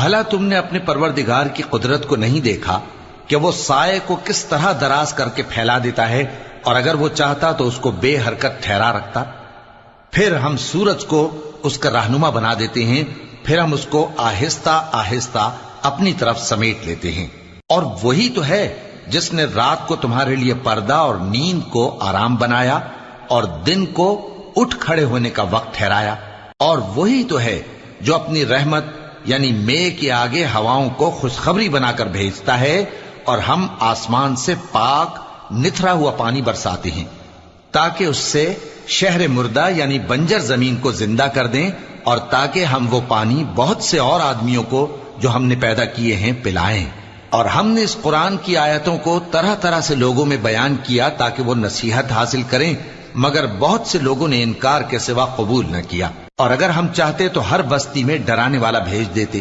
भला तुमने अपने परवरदिगार की कुदरत को नहीं देखा कि वो साये को किस तरह दराज करके फैला देता है, और अगर वो चाहता तो उसको बेहरकत ठहरा रखता। फिर हम सूरज को उसका रहनुमा बना देते हैं, फिर हम उसको आहिस्ता आहिस्ता अपनी तरफ समेट लेते हैं। और वही तो है जिसने रात को तुम्हारे लिए पर्दा और नींद को आराम बनाया और दिन को उठ खड़े होने का वक्त ठहराया। और वही तो है जो अपनी रहमत यानी मेघ के आगे हवाओं को खुशखबरी बनाकर भेजता है, और हम आसमान से पाक निथरा हुआ पानी बरसाते हैं ताकि उससे शहर मुर्दा यानी बंजर जमीन को जिंदा कर दें, और ताकि हम वो पानी बहुत से और आदमियों को जो हमने पैदा किए हैं पिलाएं। और हमने इस कुरान की आयतों को तरह तरह से लोगों में बयान किया ताकि वो नसीहत हासिल करें, मगर बहुत से लोगों ने इनकार के सिवा कबूल न किया। और अगर हम चाहते तो हर बस्ती में डराने वाला भेज देते,